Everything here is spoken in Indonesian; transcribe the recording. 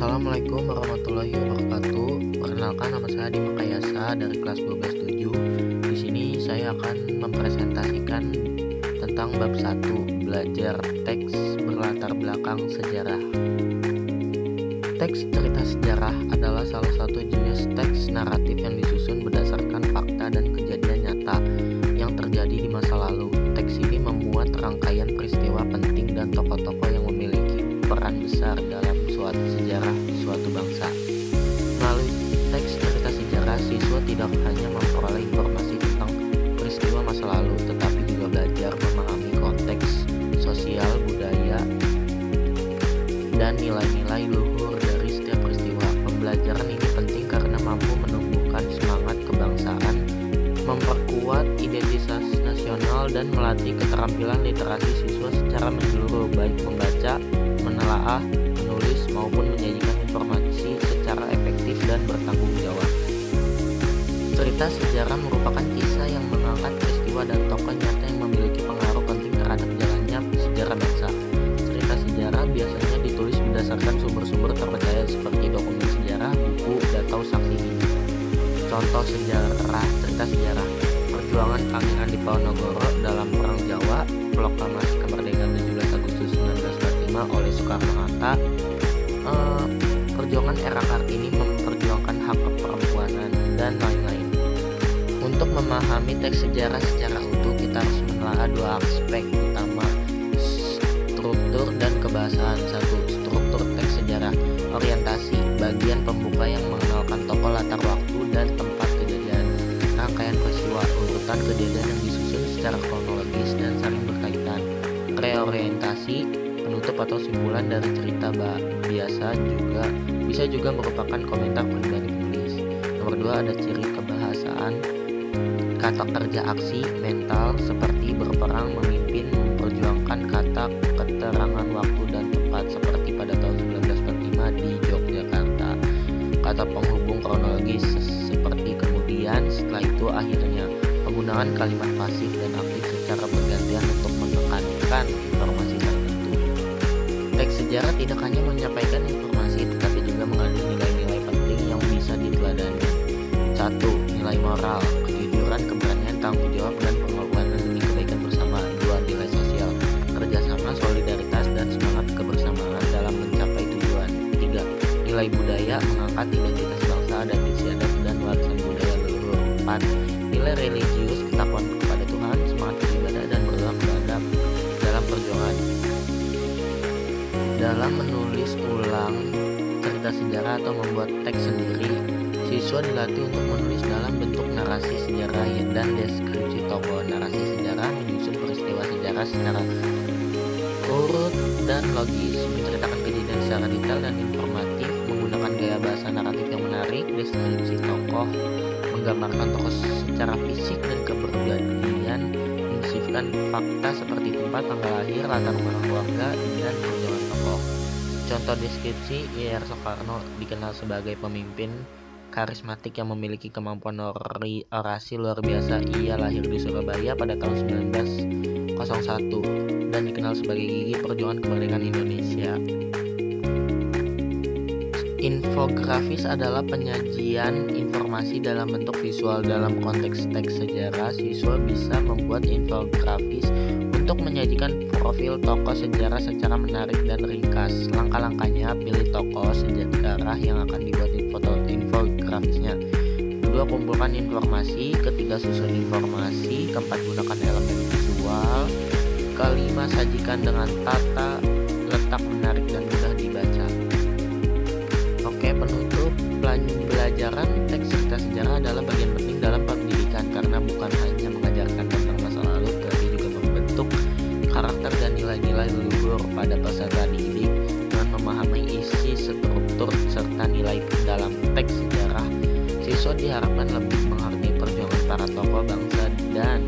Assalamualaikum warahmatullahi wabarakatuh. Perkenalkan, nama saya Adi Makayasa dari kelas 12-7. Di sini saya akan mempresentasikan tentang bab 1, belajar teks berlatar belakang sejarah. Teks cerita sejarah adalah salah satu jenis teks naratif yang disusun berdasarkan fakta dan kejadian nyata yang terjadi di masa lalu. Teks ini memuat rangkaian peristiwa penting dan tokoh-tokoh yang memiliki peran besar dalam suatu sejarah suatu bangsa. Melalui teks cerita sejarah, siswa tidak hanya memperoleh informasi tentang peristiwa masa lalu, tetapi juga belajar memahami konteks sosial, budaya, dan nilai-nilai luhur dari setiap peristiwa. Pembelajaran ini penting karena mampu menumbuhkan semangat kebangsaan, memperkuat identitas nasional, dan melatih keterampilan literasi siswa secara menyeluruh, baik membaca, menelaah, menulis, maupun menyajikan informasi secara efektif dan bertanggung jawab. Cerita sejarah merupakan kisah yang mengangkat peristiwa dan tokoh nyata yang memiliki pengaruh penting terhadap jalannya sejarah bangsa. Cerita sejarah biasanya ditulis berdasarkan sumber-sumber terpercaya seperti dokumen sejarah, buku, atau saksi bisu. Contoh cerita sejarah: perjuangan Pangeran Diponegoro dalam Perang Jawa, proklamasi kemerdekaan 17 Agustus 1945 oleh Soekarno-Hatta, perjuangan era Kartini memperjuangkan hak keperempuanan, dan lain-lain. Untuk memahami teks sejarah secara utuh, kita harus menelaah dua aspek utama, struktur dan kebahasaan. 1. Struktur teks sejarah. Orientasi, bagian pembuka yang mengenalkan tokoh, latar waktu, dan tempat kejadian. Rangkaian peristiwa, urutan kejadian yang disusun secara kronologis dan saling berkaitan. Reorientasi, penutup atau simpulan dari cerita bisa juga merupakan komentar pribadi penulis. Nomor 2, ada ciri kebahasaan. Kata kerja aksi mental seperti berperang, memimpin, memperjuangkan. Kata keterangan waktu dan tempat seperti pada tahun 1945 di Yogyakarta. Kata penghubung kronologis seperti kemudian, setelah itu, akhirnya. Penggunaan kalimat pasif dan aktif secara bergantian untuk menekankan informasi tertentu. Teks sejarah tidak hanya menyampaikan informasi, tetapi juga mengandung nilai-nilai penting yang bisa diteladani. 1. Nilai moral, kejujuran, keberanian, tanggung jawab, dan pengorbanan demi kebaikan bersama. 2. Nilai sosial, kerjasama, solidaritas, dan semangat kebersamaan dalam mencapai tujuan. 3. Nilai budaya, mengangkat identitas bangsa, adat istiadat, dan warisan budaya leluhur. 4. Nilai religius, ketakwaan kepada Tuhan, semangat beribadah, dan berdoa beradab dalam perjuangan. Dalam menulis ulang cerita sejarah atau membuat teks sendiri, siswa dilatih untuk menulis dalam bentuk narasi sejarah dan deskripsi tokoh. Narasi sejarah menyusun peristiwa sejarah secara urut dan logis, menceritakan kejadian secara detail dan informatif, menggunakan gaya bahasa naratif yang menarik. Deskripsi tokoh menggambarkan tokoh secara fisik dan kepribadian, mensifkan fakta seperti tempat, tanggal lahir, latar belakang keluarga, dan perjuangan tokoh. Contoh deskripsi: Ir. Soekarno dikenal sebagai pemimpin karismatik yang memiliki kemampuan orasi luar biasa. Ia lahir di Surabaya pada tahun 1901 dan dikenal sebagai gigi perjuangan kemerdekaan Indonesia. Infografis adalah penyajian informasi dalam bentuk visual. Dalam konteks teks sejarah, siswa bisa membuat infografis untuk menyajikan profil tokoh sejarah secara menarik dan ringkas. Langkah-langkahnya: pilih tokoh sejarah yang akan dibuat infografisnya. 2. Kumpulkan informasi. 3. Susun informasi. 4. Gunakan elemen visual. 5. Sajikan dengan tata letak menarik dan mudah dibaca. Oke, penutup. Pembelajaran teks cerita sejarah adalah bagian penting dalam pendidikan karena bukan hanya mengajarkan tentang masa lalu, tetapi juga membentuk karakter dan nilai-nilai leluhur pada peserta didik. Dengan memahami isi, struktur, serta nilai dalam teks sejarah, siswa diharapkan lebih menghargai perjuangan para tokoh bangsa dan